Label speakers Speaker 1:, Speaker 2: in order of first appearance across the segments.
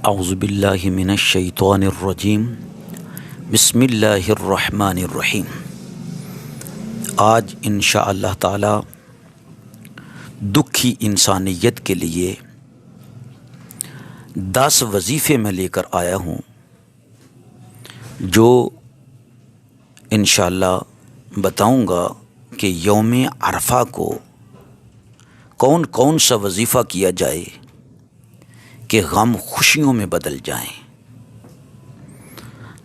Speaker 1: اعوذ باللہ من الشیطان الرجیم بسم اللہ الرحمن الرحیم۔ آج انشاءاللہ تعالی دکھی انسانیت کے لیے 10 وظیفے میں لے کر آیا ہوں جو انشاءاللہ بتاؤں گا کہ یوم عرفہ کو کون کون سا وظیفہ کیا جائے کہ غم خوشیوں میں بدل جائیں،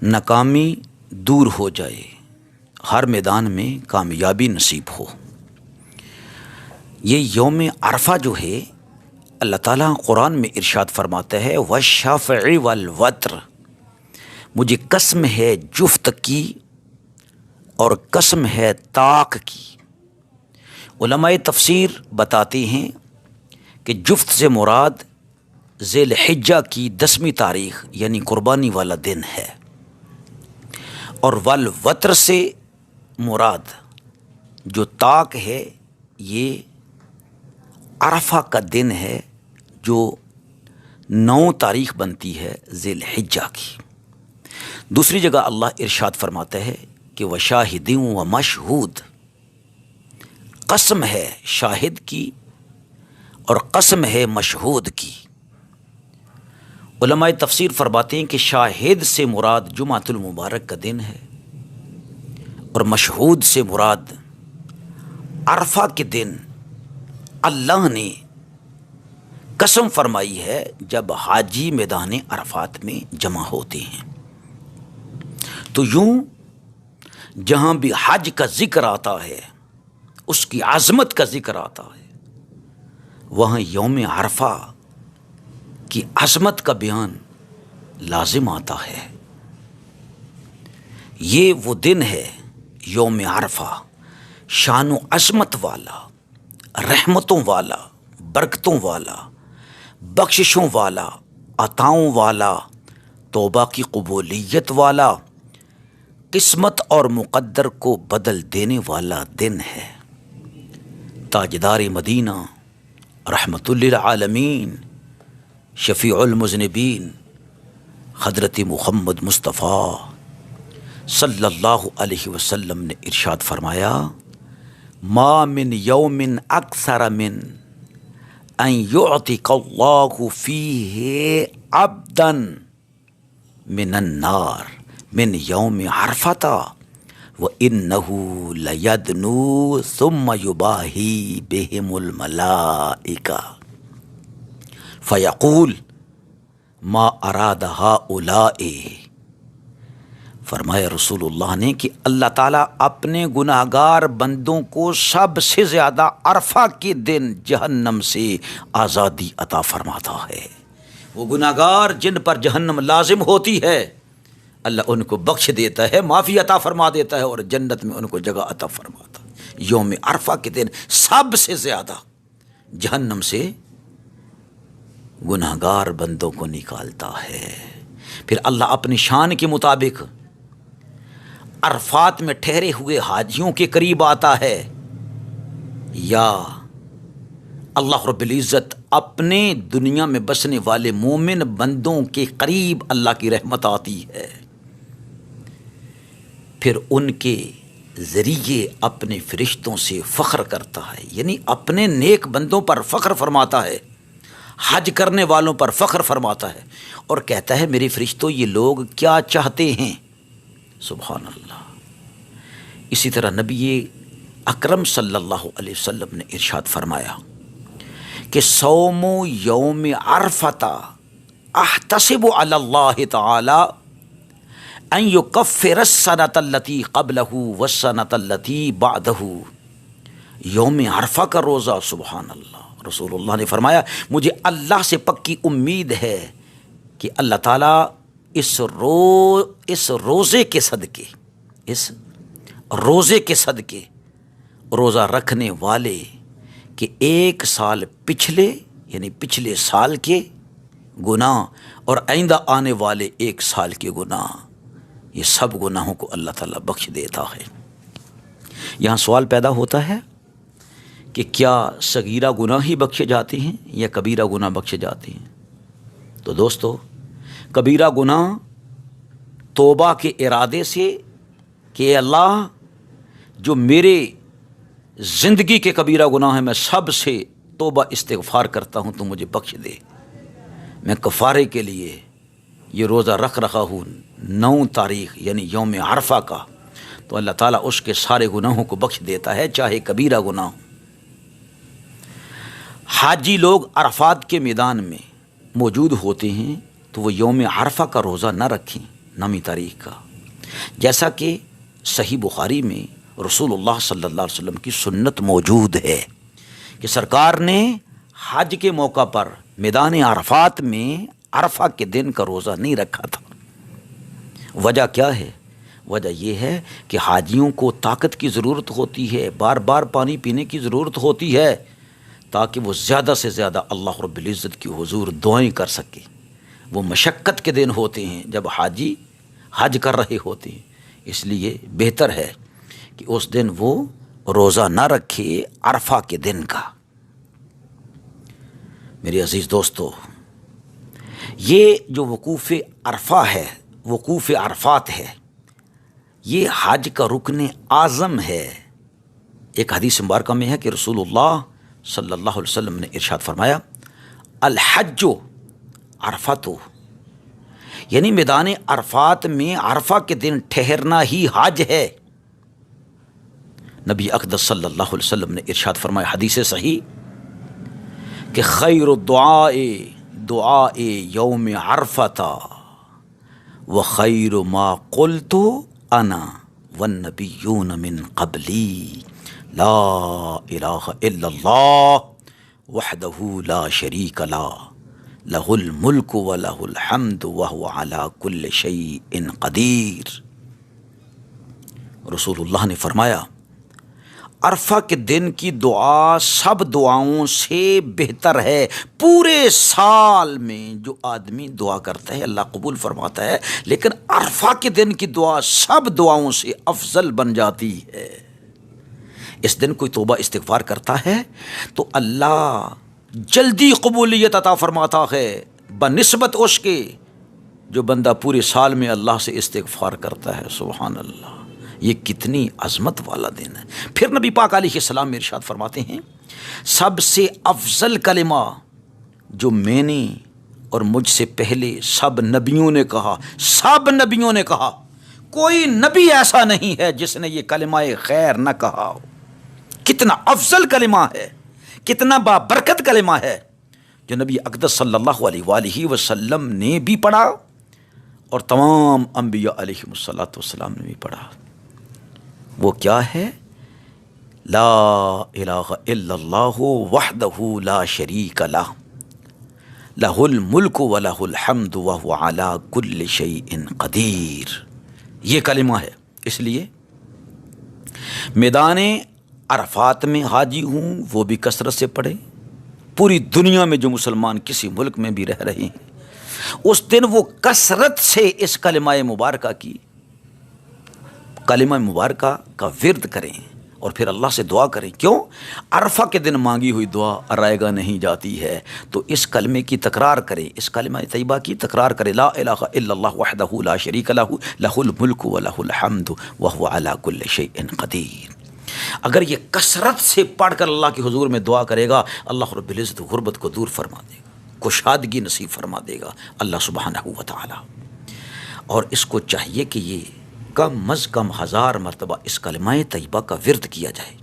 Speaker 1: ناکامی دور ہو جائے، ہر میدان میں کامیابی نصیب ہو۔ یہ یوم عرفہ جو ہے اللہ تعالیٰ قرآن میں ارشاد فرماتا ہے وَالشَّفْعِ وَالْوَتْرِ، مجھے قسم ہے جفت کی اور قسم ہے طاق کی۔ علماء تفسیر بتاتے ہیں کہ جفت سے مراد ذی الحجہ کی 10ویں تاریخ یعنی قربانی والا دن ہے، اور والوتر سے مراد جو طاق ہے یہ عرفہ کا دن ہے جو 9 تاریخ بنتی ہے ذی الحجہ کی۔ دوسری جگہ اللہ ارشاد فرماتا ہے کہ وشاہد و مشہود، قسم ہے شاہد کی اور قسم ہے مشہود کی۔ علماء تفسیر فرماتے ہیں کہ شاہد سے مراد جمعۃ المبارک کا دن ہے، اور مشہود سے مراد عرفہ کے دن اللہ نے قسم فرمائی ہے جب حاجی میدان عرفات میں جمع ہوتے ہیں۔ تو یوں جہاں بھی حج کا ذکر آتا ہے، اس کی عظمت کا ذکر آتا ہے، وہاں یوم عرفہ کی عظمت کا بیان لازم آتا ہے۔ یہ وہ دن ہے یوم عرفہ، شان و عظمت والا، رحمتوں والا، برکتوں والا، بخششوں والا، عطاؤں والا، توبہ کی قبولیت والا، قسمت اور مقدر کو بدل دینے والا دن ہے۔ تاجدار مدینہ رحمت للعالمین شفیع المذنبین حضرت محمد مصطفیٰ صلی اللہ علیہ وسلم نے ارشاد فرمایا ما من یوم اکثر من ان یعتق اللہ فیہ عبدا من النار من یوم عرفۃ وَإِنَّهُ لَيَدْنُو ثُمَّ يُبَاهِي بِهِمُ الْمَلَائِكَةُ فَيَقُولُ مَا أَرَادَ هَؤُلَاءِ۔ فرمایا رسول اللہ نے کہ اللہ تعالیٰ اپنے گناہگار بندوں کو سب سے زیادہ عرفہ کے دن جہنم سے آزادی عطا فرماتا ہے۔ وہ گناہگار جن پر جہنم لازم ہوتی ہے اللہ ان کو بخش دیتا ہے، معافی عطا فرما دیتا ہے، اور جنت میں ان کو جگہ عطا فرماتا ہے۔ یوم عرفہ کے دن سب سے زیادہ جہنم سے گناہگار بندوں کو نکالتا ہے۔ پھر اللہ اپنی شان کے مطابق عرفات میں ٹھہرے ہوئے حاجیوں کے قریب آتا ہے، یا اللہ رب العزت اپنے دنیا میں بسنے والے مومن بندوں کے قریب اللہ کی رحمت آتی ہے، پھر ان کے ذریعے اپنے فرشتوں سے فخر کرتا ہے، یعنی اپنے نیک بندوں پر فخر فرماتا ہے، حج کرنے والوں پر فخر فرماتا ہے، اور کہتا ہے میرے فرشتوں یہ لوگ کیا چاہتے ہیں۔ سبحان اللہ۔ اسی طرح نبی اکرم صلی اللہ علیہ وسلم نے ارشاد فرمایا کہ صوم یوم عرفۃ احتسب علی اللہ تعالی ان یکفر السنۃ التی قبلہ والسنۃ التی بعدہ۔ یوم عرفہ کا روزہ، سبحان اللہ، رسول اللہ نے فرمایا مجھے اللہ سے پکی امید ہے کہ اللہ تعالیٰ اس روزے کے صدقے روزہ رکھنے والے کہ 1 سال پچھلے یعنی پچھلے سال کے گناہ اور آئندہ آنے والے 1 سال کے گناہ، یہ سب گناہوں کو اللہ تعالیٰ بخش دیتا ہے۔ یہاں سوال پیدا ہوتا ہے کہ کیا صغیرہ گناہ ہی بخشے جاتے ہیں یا کبیرہ گناہ بخشے جاتے ہیں؟ تو دوستو کبیرہ گناہ توبہ کے ارادے سے کہ اے اللہ جو میرے زندگی کے کبیرہ گناہ ہیں میں سب سے توبہ استغفار کرتا ہوں تو مجھے بخش دے. میں کفارے کے لیے یہ روزہ رکھ رہا ہوں 9 تاریخ یعنی یوم عرفہ کا، تو اللہ تعالیٰ اس کے سارے گناہوں کو بخش دیتا ہے چاہے کبیرہ گناہ ہو. حاجی لوگ عرفات کے میدان میں موجود ہوتے ہیں تو وہ یوم عرفہ کا روزہ نہ رکھیں 9 تاریخ کا، جیسا کہ صحیح بخاری میں رسول اللہ صلی اللہ علیہ وسلم کی سنت موجود ہے کہ سرکار نے حج کے موقع پر میدان عرفات میں عرفہ کے دن کا روزہ نہیں رکھا تھا. وجہ کیا ہے؟ وجہ یہ ہے کہ حاجیوں کو طاقت کی ضرورت ہوتی ہے، بار بار پانی پینے کی ضرورت ہوتی ہے تاکہ وہ زیادہ سے زیادہ اللہ رب العزت کی حضور دعائیں کر سکے. وہ مشقت کے دن ہوتے ہیں جب حاجی حج کر رہے ہوتے ہیں، اس لیے بہتر ہے کہ اس دن وہ روزہ نہ رکھے عرفہ کے دن کا. میرے عزیز دوستو، یہ جو وقوف عرفہ ہے، وقوف عرفات ہے، یہ حج کا رکن اعظم ہے. ایک حدیث مبارکہ میں ہے کہ رسول اللہ صلی اللہ علیہ وسلم نے ارشاد فرمایا الحج عرفۃ، یعنی میدان عرفات میں عرفہ کے دن ٹھہرنا ہی حج ہے. نبی اقدس صلی اللہ علیہ وسلم نے ارشاد فرمایا حدیث صحیح کہ خیر دعاء یوم عرفۃ وخیر ما قلت انا والنبیون من قبلی لا الہ الا اللہ وحدہ لا شریک له لہ الملک ولہ الحمد وہو علی کل شیء قدیر. رسول اللہ نے فرمایا عرفہ کے دن کی دعا سب دعاؤں سے بہتر ہے. پورے سال میں جو آدمی دعا کرتا ہے اللہ قبول فرماتا ہے، لیکن عرفہ کے دن کی دعا سب دعاؤں سے افضل بن جاتی ہے. اس دن کوئی توبہ استغفار کرتا ہے تو اللہ جلدی قبولیت عطا فرماتا ہے بنسبت اس کے جو بندہ پورے سال میں اللہ سے استغفار کرتا ہے. سبحان اللہ، یہ کتنی عظمت والا دن ہے. پھر نبی پاک علیہ السلام ارشاد فرماتے ہیں سب سے افضل کلمہ جو میں نے اور مجھ سے پہلے سب نبیوں نے کہا، سب نبیوں نے کہا، کوئی نبی ایسا نہیں ہے جس نے یہ کلمہ خیر نہ کہا ہو. کتنا افضل کلمہ ہے، کتنا بابرکت کلمہ ہے جو نبی اقدس صلی اللہ علیہ وآلہ وسلم نے بھی پڑھا اور تمام انبیاء علیہم الصلوۃ والسلام نے بھی پڑھا. وہ کیا ہے؟ لا الہ الا اللہ وحدہ لا شریک لہ لہ الملک ولہ الحمد وہو علی کل شیء قدیر. یہ کلمہ ہے. اس لیے میدان عرفات میں حاجی ہوں وہ بھی کثرت سے پڑھے. پوری دنیا میں جو مسلمان کسی ملک میں بھی رہ رہے ہیں اس دن وہ کثرت سے اس کلمہ مبارکہ کی کلمہ مبارکہ کا ورد کریں اور پھر اللہ سے دعا کریں. کیوں؟ عرفہ کے دن مانگی ہوئی دعا رائگاں نہیں جاتی ہے، تو اس کلمے کی تکرار کریں، اس کلمہ طیبہ کی تکرار کریں. لا الہ الا اللہ وحدہ لا شریک لہ لہ الملک ولہ الحمد وہو علی کل شیء قدیر. اگر یہ کثرت سے پڑھ کر اللہ کے حضور میں دعا کرے گا اللہ رب العزت غربت کو دور فرما دے گا، کشادگی نصیب فرما دے گا اللہ سبحانہ و تعالی. اور اس کو چاہیے کہ یہ کم از کم 1000 مرتبہ اس کلمہ طیبہ کا ورد کیا جائے.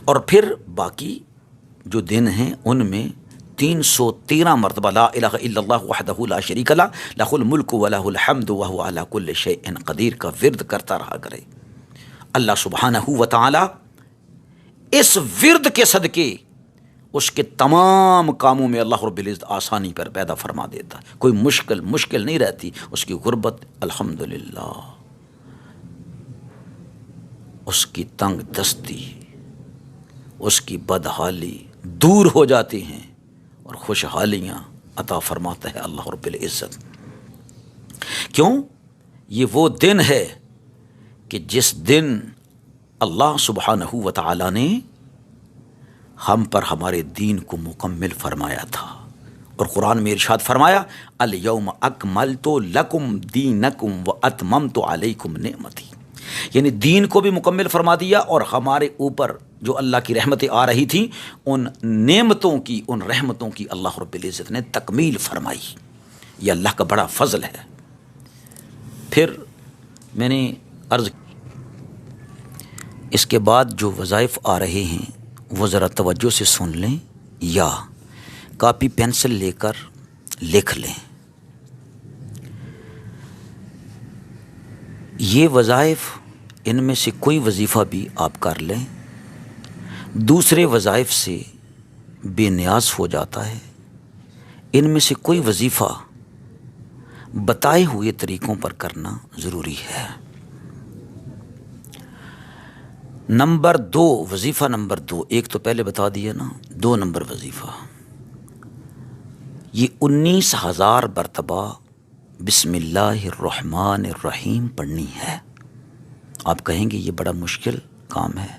Speaker 1: اور پھر باقی جو دن ہیں ان میں 313 مرتبہ لا الہ الا اللہ وحدہ لا شریک لہ لہ الملک ولہ الحمد وہو علی کل شیء قدیر کا ورد کرتا رہا کرے. اللہ سبحانہ و تعالی اس ورد کے صدقے اس کے تمام کاموں میں اللہ رب العزت آسانی پر پیدا فرما دیتا. کوئی مشکل نہیں رہتی. اس کی غربت الحمدللہ، اس کی تنگ دستی، اس کی بدحالی دور ہو جاتی ہیں اور خوشحالیاں عطا فرماتا ہے اللہ رب العزت. کیوں؟ یہ وہ دن ہے کہ جس دن اللہ سبحانہ و تعالی نے ہم پر ہمارے دین کو مکمل فرمایا تھا. اور قرآن میں ارشاد فرمایا الیوم اکملت لکم دینکم واتممت علیکم نعمتی، یعنی دین کو بھی مکمل فرما دیا اور ہمارے اوپر جو اللہ کی رحمتیں آ رہی تھیں ان نعمتوں کی، ان رحمتوں کی اللہ رب العزت نے تکمیل فرمائی۔ یہ اللہ کا بڑا فضل ہے۔ پھر میں نے عرض، اس کے بعد جو وظائف آ رہے ہیں وہ ذرا توجہ سے سن لیں یا کاپی پینسل لے کر لکھ لیں۔ یہ وظائف، ان میں سے کوئی وظیفہ بھی آپ کر لیں، دوسرے وظائف سے بے نیاز ہو جاتا ہے۔ ان میں سے کوئی وظیفہ بتائے ہوئے طریقوں پر کرنا ضروری ہے۔ نمبر 2، وظیفہ نمبر 2، ایک تو پہلے بتا دیا نا، 2 نمبر وظیفہ، یہ 19,000 مرتبہ بسم اللہ الرحمن الرحیم پڑھنی ہے۔ آپ کہیں گے یہ بڑا مشکل کام ہے،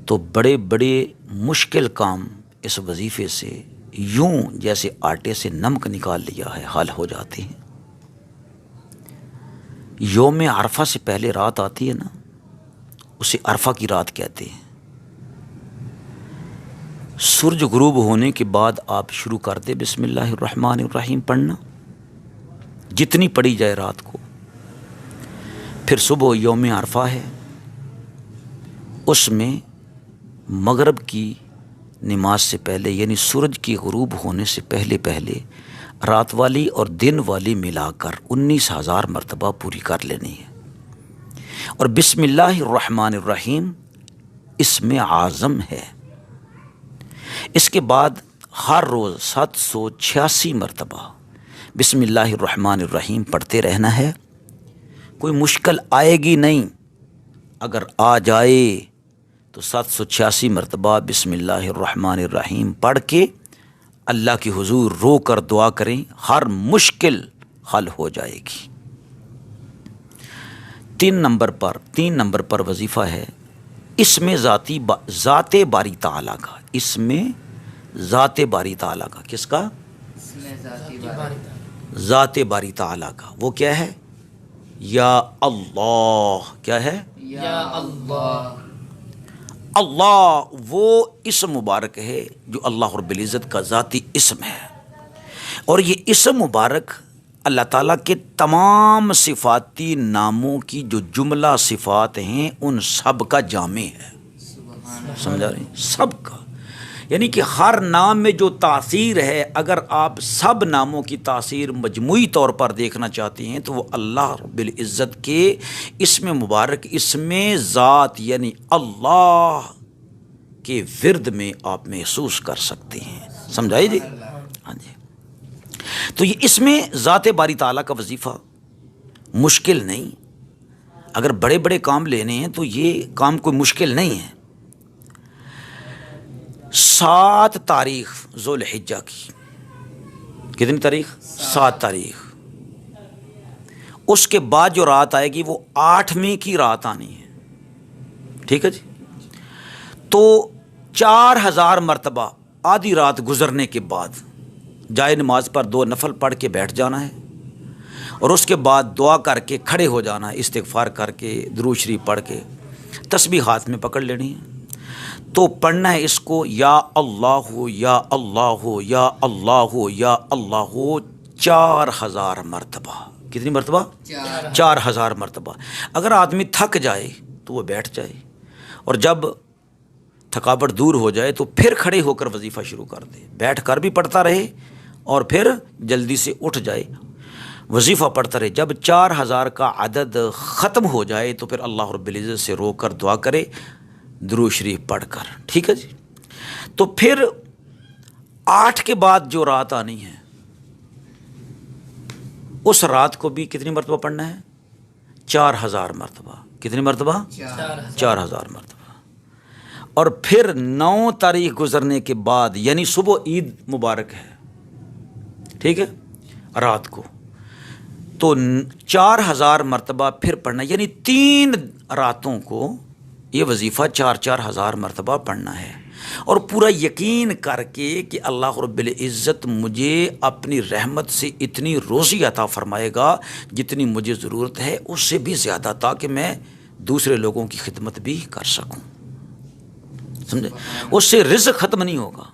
Speaker 1: تو بڑے بڑے مشکل کام اس وظیفے سے یوں جیسے آٹے سے نمک نکال لیا ہے حل ہو جاتے ہیں۔ یوم عرفہ سے پہلے رات آتی ہے نا، اسے عرفہ کی رات کہتے ہیں۔ سورج غروب ہونے کے بعد آپ شروع کر دیں بسم اللہ الرحمن الرحیم پڑھنا، جتنی پڑھی جائے رات کو۔ پھر صبح یوم عرفہ ہے، اس میں مغرب کی نماز سے پہلے یعنی سورج کی غروب ہونے سے پہلے پہلے رات والی اور دن والی ملا کر 19,000 مرتبہ پوری کر لینی ہے۔ اور بسم اللہ الرحمن الرحیم اسم اعظم ہے۔ اس کے بعد ہر روز 786 مرتبہ بسم اللہ الرحمن الرحیم پڑھتے رہنا ہے۔ کوئی مشکل آئے گی نہیں، اگر آ جائے تو 786 مرتبہ بسم اللہ الرحمن الرحیم پڑھ کے اللہ کے حضور رو کر دعا کریں، ہر مشکل حل ہو جائے گی۔ 3 نمبر پر وظیفہ ہے اس میں ذات باری تعالیٰ کا، اس میں ذات باری تعالیٰ کا، کس کا؟ ذات باری تعالیٰ کا۔ وہ کیا ہے؟ یا اللہ۔ کیا ہے؟
Speaker 2: یا اللہ۔
Speaker 1: اللہ وہ اسم مبارک ہے جو اللہ رب العزت کا ذاتی اسم ہے، اور یہ اسم مبارک اللہ تعالیٰ کے تمام صفاتی ناموں کی جو جملہ صفات ہیں ان سب کا جامع ہے۔ سمجھا رہے ہیں؟ سب کا، یعنی کہ ہر نام میں جو تاثیر ہے، اگر آپ سب ناموں کی تاثیر مجموعی طور پر دیکھنا چاہتے ہیں تو وہ اللہ رب العزت کے اسم مبارک، اسم ذات یعنی اللہ کے ورد میں آپ محسوس کر سکتے ہیں۔ سمجھائے جی؟ ہاں جی۔ تو یہ اسم ذات باری تعالیٰ کا وظیفہ مشکل نہیں، اگر بڑے بڑے کام لینے ہیں تو یہ کام کوئی مشکل نہیں ہے۔ 7 تاریخ ذو الحجہ کی، کتنی تاریخ؟ 7 تاریخ۔ اس کے بعد جو رات آئے گی وہ 8ویں کی رات آنی ہے، ٹھیک ہے جی؟ تو 4000 مرتبہ آدھی رات گزرنے کے بعد جائے نماز پر 2 نفل پڑھ کے بیٹھ جانا ہے، اور اس کے بعد دعا کر کے کھڑے ہو جانا ہے، استغفار کر کے درود شریف پڑھ کے تسبیح ہاتھ میں پکڑ لینی ہے۔ تو پڑھنا ہے اس کو یا اللہ ہو یا اللہ ہو یا اللہ ہو یا اللہ ہو 4000 مرتبہ۔ کتنی مرتبہ؟ 4000 مرتبہ۔ اگر آدمی تھک جائے تو وہ بیٹھ جائے، اور جب تھکاوٹ دور ہو جائے تو پھر کھڑے ہو کر وظیفہ شروع کر دے، بیٹھ کر بھی پڑھتا رہے اور پھر جلدی سے اٹھ جائے، وظیفہ پڑھتا رہے۔ جب 4000 کا عدد ختم ہو جائے تو پھر اللہ رب العزت سے رو کر دعا کرے درود شریف پڑھ کر، ٹھیک ہے جی؟ تو پھر 8 کے بعد جو رات آنی ہے اس رات کو بھی کتنی مرتبہ پڑھنا ہے؟ 4000 مرتبہ۔ کتنی مرتبہ؟ 4000 مرتبہ۔ اور پھر 9 تاریخ گزرنے کے بعد یعنی صبح عید مبارک ہے، ٹھیک ہے، رات کو تو 4000 مرتبہ پھر پڑھنا، یعنی 3 راتوں کو یہ وظیفہ 4000 مرتبہ پڑھنا ہے۔ اور پورا یقین کر کے کہ اللہ رب العزت مجھے اپنی رحمت سے اتنی روزی عطا فرمائے گا جتنی مجھے ضرورت ہے، اس سے بھی زیادہ، تاکہ میں دوسرے لوگوں کی خدمت بھی کر سکوں. سمجھے؟ اس سے رزق ختم نہیں ہوگا،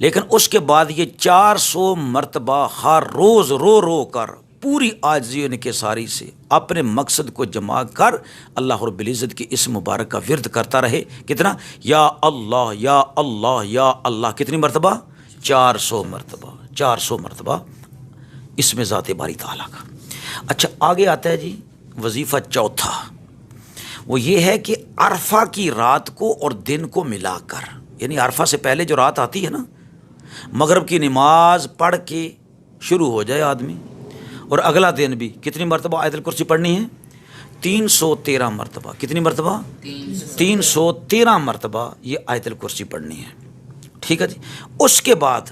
Speaker 1: لیکن اس کے بعد یہ 400 مرتبہ ہر روز رو رو کر پوری عاجزی و انکساری سے اپنے مقصد کو جمع کر اللہ رب العزت کی اس مبارک کا ورد کرتا رہے. کتنا؟ یا اللہ یا اللہ یا اللہ. کتنی مرتبہ؟ 400 مرتبہ. 400 مرتبہ اس میں ذات باری تعالیٰ کا. اچھا آگے آتا ہے جی وظیفہ چوتھا، وہ یہ ہے کہ عرفہ کی رات کو اور دن کو ملا کر، یعنی عرفہ سے پہلے جو رات آتی ہے نا، مغرب کی نماز پڑھ کے شروع ہو جائے آدمی، اور اگلا دن بھی کتنی مرتبہ آیت الکرسی پڑھنی ہے؟ 313 مرتبہ. کتنی مرتبہ؟ 313 مرتبہ یہ آیت الکرسی پڑھنی ہے. ٹھیک ہے جی. اس کے بعد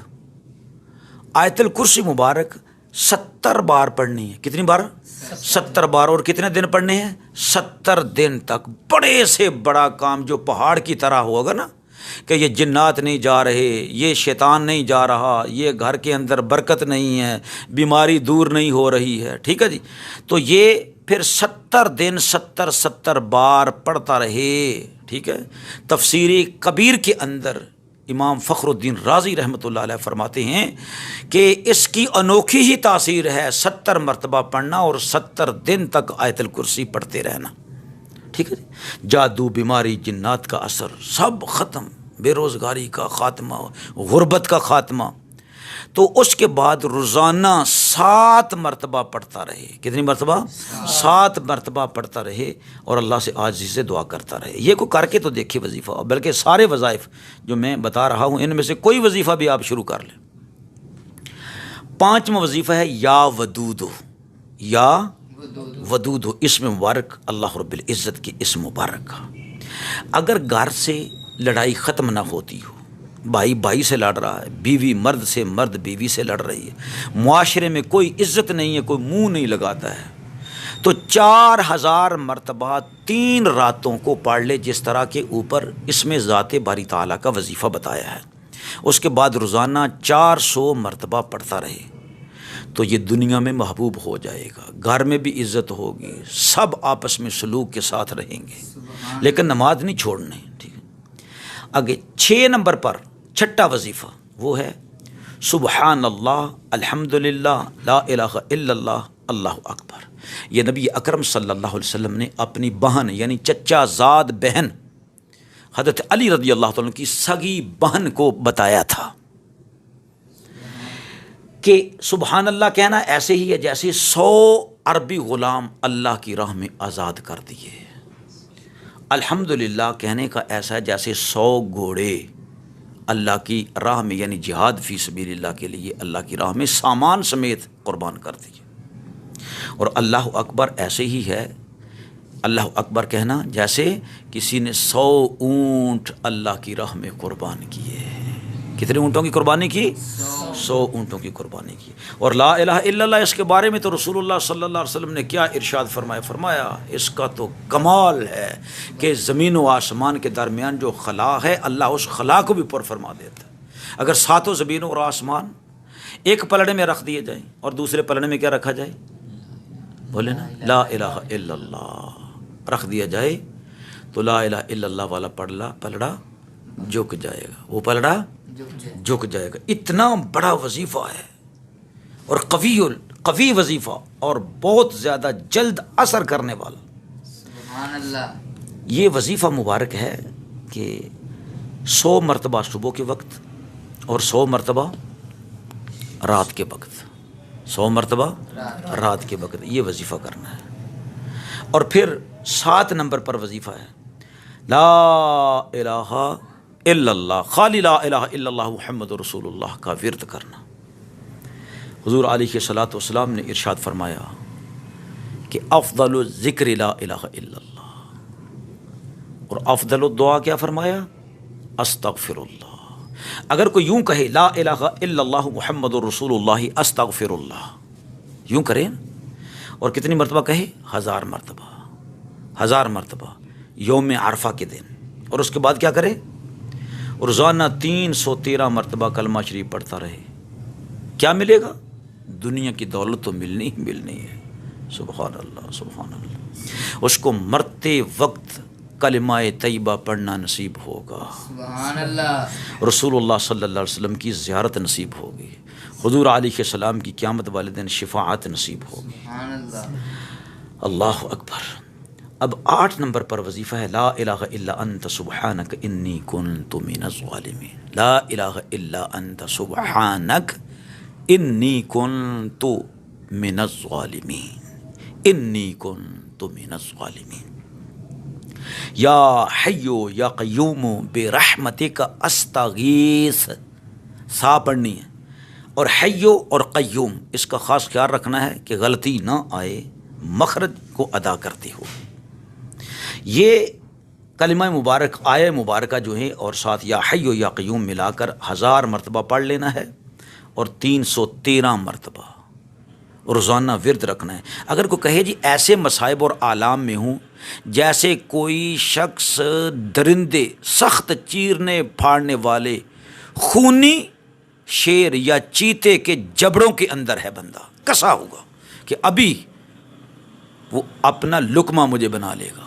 Speaker 1: آیت الکرسی مبارک 70 بار پڑھنی ہے. کتنی بار؟ 70 بار. اور کتنے دن پڑھنے ہیں؟ 70 دن تک. بڑے سے بڑا کام جو پہاڑ کی طرح ہوگا نا، کہ یہ جنات نہیں جا رہے، یہ شیطان نہیں جا رہا، یہ گھر کے اندر برکت نہیں ہے، بیماری دور نہیں ہو رہی ہے. ٹھیک ہے جی. تو یہ پھر 70 دن 70 بار پڑھتا رہے. ٹھیک ہے. تفسیر کبیر کے اندر امام فخر الدین رازی رحمۃ اللہ علیہ فرماتے ہیں کہ اس کی انوکھی ہی تاثیر ہے 70 مرتبہ پڑھنا اور 70 دن تک آیت الکرسی پڑھتے رہنا. ٹھیک ہے. جادو، بیماری، جنات کا اثر سب ختم، بے روزگاری کا خاتمہ، غربت کا خاتمہ. تو اس کے بعد روزانہ 7 مرتبہ پڑھتا رہے. کتنی مرتبہ؟ 7 مرتبہ پڑھتا رہے اور اللہ سے عاجزی سے دعا کرتا رہے. یہ کو کر کے تو دیکھیے وظیفہ، بلکہ سارے وظائف جو میں بتا رہا ہوں ان میں سے کوئی وظیفہ بھی آپ شروع کر لیں. 5واں وظیفہ ہے یا ودودو. یا ودود ہو، اسم مبارک اللہ رب العزت کی اسم مبارک کا. اگر گھر سے لڑائی ختم نہ ہوتی ہو، بھائی بھائی سے لڑ رہا ہے، بیوی مرد سے، مرد بیوی سے لڑ رہی ہے، معاشرے میں کوئی عزت نہیں ہے، کوئی منہ نہیں لگاتا ہے، تو 4000 مرتبہ 3 راتوں کو پڑھ لے، جس طرح کے اوپر اس میں ذات باری تعالیٰ کا وظیفہ بتایا ہے. اس کے بعد روزانہ 400 مرتبہ پڑھتا رہے تو یہ دنیا میں محبوب ہو جائے گا، گھر میں بھی عزت ہوگی، سب آپس میں سلوک کے ساتھ رہیں گے، لیکن نماز نہیں چھوڑنی. ٹھیک ہے. آگے 6 نمبر پر 6واں وظیفہ وہ ہے سبحان اللہ الحمدللہ لا الہ الا اللہ اللہ اکبر. یہ نبی اکرم صلی اللہ علیہ وسلم نے اپنی بہن یعنی چچا زاد بہن حضرت علی رضی اللہ تعالیٰ کی سگی بہن کو بتایا تھا کہ سبحان اللہ کہنا ایسے ہی ہے جیسے 100 عربی غلام اللہ کی راہ میں آزاد کر دیے. الحمدللہ کہنے کا ایسا ہے جیسے 100 گھوڑے اللہ کی راہ میں یعنی جہاد فی سبیل اللہ کے لیے اللہ کی راہ میں سامان سمیت قربان کر دیے. اور اللہ اکبر ایسے ہی ہے، اللہ اکبر کہنا جیسے کسی نے 100 اونٹ اللہ کی راہ میں قربان کیے. کتنے اونٹوں کی قربانی کی؟ 100 اونٹوں کی قربانی کی. اور لا الہ الا اللہ، اس کے بارے میں تو رسول اللہ صلی اللہ علیہ وسلم نے کیا ارشاد فرمایا اس کا تو کمال ہے کہ زمین و آسمان کے درمیان جو خلا ہے اللہ اس خلا کو بھی پر فرما دیتا ہے. اگر 7 زمینوں اور آسمان ایک پلڑے میں رکھ دیے جائیں اور دوسرے پلڑے میں کیا رکھا جائے؟ بولے نا لا الہ الا اللہ رکھ دیا جائے تو لا الہ الا اللہ والا پلڑا جھک جائے گا، وہ پلڑا جھک جائے گا. اتنا بڑا وظیفہ ہے اور قوی وظیفہ اور بہت زیادہ جلد اثر کرنے والا.
Speaker 2: سبحان اللہ.
Speaker 1: یہ وظیفہ مبارک ہے کہ 100 مرتبہ صبح کے وقت اور 100 مرتبہ رات کے وقت، 100 مرتبہ رات کے وقت یہ وظیفہ کرنا ہے. اور پھر 7 نمبر پر وظیفہ ہے لا الہ الا اللہ، خالی لا الہ الا اللہ محمد رسول اللہ کا ورد کرنا. حضور علیہ الصلوۃ والسلام نے ارشاد فرمایا کہ افضل الذکر لا الہ الا اللہ، اور افضل الدعا کیا فرمایا؟ استغفر اللہ. اگر کوئی یوں کہے لا الہ الا اللہ محمد رسول اللہ استغفر اللہ، یوں کریں اور کتنی مرتبہ کہے؟ 1000 مرتبہ، 1000 مرتبہ یوم عرفہ کے دن. اور اس کے بعد کیا کرے؟ روزانہ 313 مرتبہ کلمہ شریف پڑھتا رہے، کیا ملے گا؟ دنیا کی دولت تو ملنی ہی ملنی ہے۔ سبحان اللہ سبحان اللہ۔ اس کو مرتے وقت کلمہ طیبہ پڑھنا نصیب ہوگا،
Speaker 2: سبحان اللہ۔
Speaker 1: رسول اللہ صلی اللہ علیہ وسلم کی زیارت نصیب ہوگی، حضور علیہ السلام کی قیامت والے دن شفاعت نصیب ہوگی۔
Speaker 2: سبحان اللہ۔
Speaker 1: اللہ اکبر۔ اب 8 نمبر پر وظیفہ ہے لا الہ الا انت سبحانک انی کنت من الظالمین۔ لا الہ الا انت سبحانک انی کنت من الظالمین، انی کنت من الظالمین۔ یا حیو یا قیوم برحمتک استغیث، سا پڑھنی ہے، اور حیو اور قیوم اس کا خاص خیال رکھنا ہے کہ غلطی نہ آئے، مخرج کو ادا کرتے ہو۔ یہ کلمہ مبارک آیہ مبارکہ جو ہے اور ساتھ یا حیو یا قیوم ملا کر 1000 مرتبہ پڑھ لینا ہے، اور 313 مرتبہ روزانہ ورد رکھنا ہے۔ اگر کوئی کہے جی ایسے مصائب اور آلام میں ہوں جیسے کوئی شخص درندے سخت چیرنے پھاڑنے والے خونی شیر یا چیتے کے جبڑوں کے اندر ہے، بندہ کسا ہوگا کہ ابھی وہ اپنا لقمہ مجھے بنا لے گا،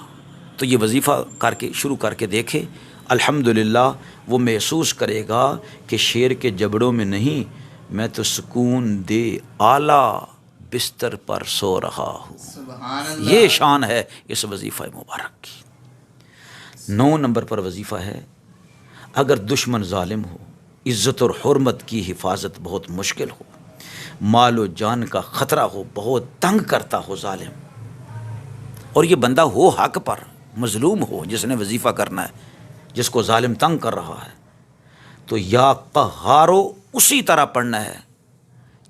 Speaker 1: تو یہ وظیفہ کر کے شروع کر کے دیکھے، الحمدللہ وہ محسوس کرے گا کہ شیر کے جبڑوں میں نہیں، میں تو سکون دے اعلیٰ بستر پر سو رہا ہوں۔
Speaker 2: سبحان اللہ۔
Speaker 1: یہ شان ہے اس وظیفہ مبارک کی۔ 9 نمبر پر وظیفہ ہے اگر دشمن ظالم ہو، عزت اور حرمت کی حفاظت بہت مشکل ہو، مال و جان کا خطرہ ہو، بہت تنگ کرتا ہو ظالم، اور یہ بندہ ہو حق پر، مظلوم ہو جس نے وظیفہ کرنا ہے، جس کو ظالم تنگ کر رہا ہے، تو یا قہارو اسی طرح پڑھنا ہے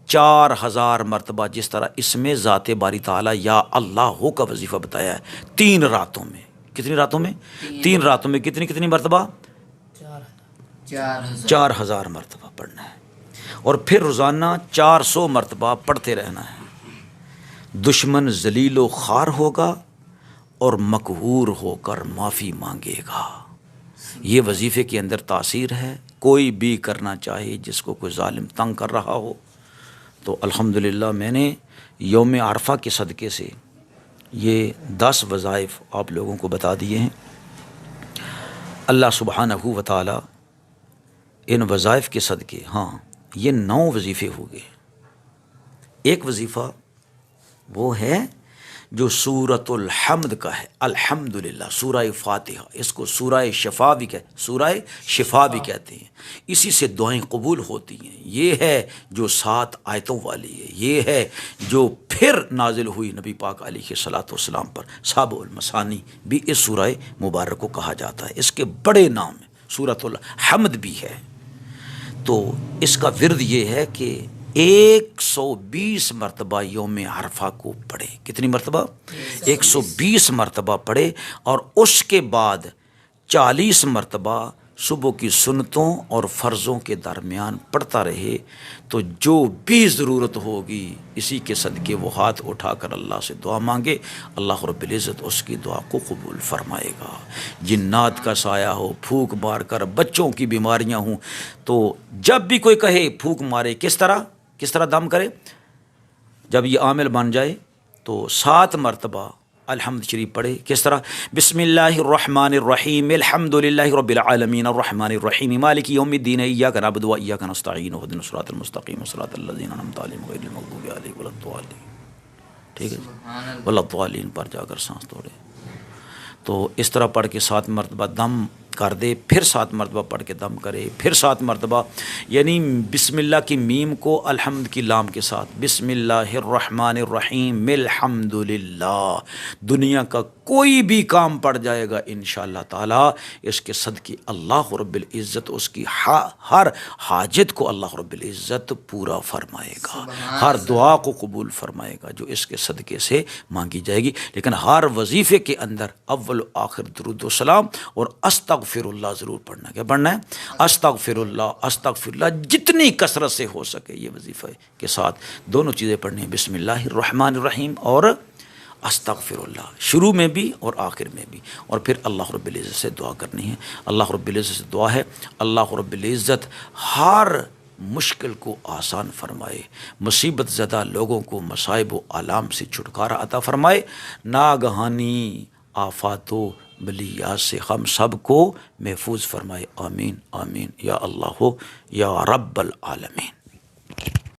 Speaker 1: 4000 مرتبہ، جس طرح اس میں ذات باری تعالیٰ یا اللہ ہو کا وظیفہ بتایا ہے 3 راتوں میں۔ کتنی راتوں میں؟ 3 راتوں میں کتنی مرتبہ؟ 4000 مرتبہ پڑھنا ہے، اور پھر روزانہ 400 مرتبہ پڑھتے رہنا ہے۔ دشمن ذلیل و خوار ہوگا اور مقہور ہو کر معافی مانگے گا۔ یہ وظیفے کے اندر تاثیر ہے، کوئی بھی کرنا چاہے جس کو کوئی ظالم تنگ کر رہا ہو، تو الحمدللہ میں نے یوم عرفہ کے صدقے سے یہ 10 وظائف آپ لوگوں کو بتا دیے ہیں۔ اللہ سبحانہ و تعالی ان وظائف کے صدقے، ہاں یہ 9 وظیفے ہو گئے۔ ایک وظیفہ وہ ہے جو سورۃ الحمد کا ہے، الحمدللہ، سورہ فاتحہ، اس کو سورہ شفا بھی کہتے ہیں، اسی سے دعائیں قبول ہوتی ہیں۔ یہ ہے جو 7 آیتوں والی ہے، یہ ہے جو پھر نازل ہوئی نبی پاک علیہ الصلوۃ والسلام پر، سابع المثانی بھی اس سورہ مبارک کو کہا جاتا ہے، اس کے بڑے نام ہیں، سورۃ الحمد بھی ہے۔ تو اس کا ورد یہ ہے کہ 120 مرتبہ یوم عرفہ کو پڑھے۔ کتنی مرتبہ؟ 120 مرتبہ پڑھے، اور اس کے بعد 40 مرتبہ صبح کی سنتوں اور فرضوں کے درمیان پڑھتا رہے، تو جو بھی ضرورت ہوگی اسی کے صدقے وہ ہاتھ اٹھا کر اللہ سے دعا مانگے، اللہ رب العزت اس کی دعا کو قبول فرمائے گا۔ جنات کا سایہ ہو، پھونک مار کر بچوں کی بیماریاں ہوں، تو جب بھی کوئی کہے پھونک مارے، کس طرح دم کرے، جب یہ عامل بن جائے تو 7 مرتبہ الحمد شریف پڑھے۔ کس طرح؟ بسم اللہ الرحمن الرحیم، الحمد للہ رب العالمین، الرحمن الرحیم، مالک یوم الدین، ایاک نعبد و ایاک نستعین، اہدنا الصراط المستقیم، صراط الذین انعمت علیہم غیر المغضوب علیہم ولا الضالین۔ ٹھیک ہے، ولا الضالین پر جا کر سانس توڑے، تو اس طرح پڑھ کے 7 مرتبہ دم کر دے، پھر 7 مرتبہ پڑھ کے دم کرے، پھر 7 مرتبہ، یعنی بسم اللہ کی میم کو الحمد کی لام کے ساتھ، بسم اللہ الرحمن الرحیم الحمد للہ، دنیا کا کوئی بھی کام پڑ جائے گا انشاءاللہ تعالی، اس کے صدقے اللہ رب العزت اس کی ہر حاجت کو اللہ رب العزت پورا فرمائے گا، ہر دعا کو قبول فرمائے گا جو اس کے صدقے سے مانگی جائے گی۔ لیکن ہر وظیفے کے اندر اول و آخر درود و سلام اور استغفر اللہ ضرور پڑھنا ہے۔ کیا پڑھنا ہے؟ استغفر اللہ جتنی کثرت سے ہو سکے، یہ وظیفہ کے ساتھ دونوں چیزیں پڑھنی ہیں، بسم اللہ الرحمن الرحیم اور استغفر اللہ، شروع میں بھی اور آخر میں بھی، اور پھر اللہ رب العزت سے دعا کرنی ہے۔ اللہ رب العزت سے دعا ہے اللہ رب العزت ہر مشکل کو آسان فرمائے، مصیبت زدہ لوگوں کو مصائب و آلام سے چھٹکارا عطا فرمائے، ناگہانی آفات و بلیات سے ہم سب کو محفوظ فرمائے، آمین آمین یا اللہ یا رب العالمین۔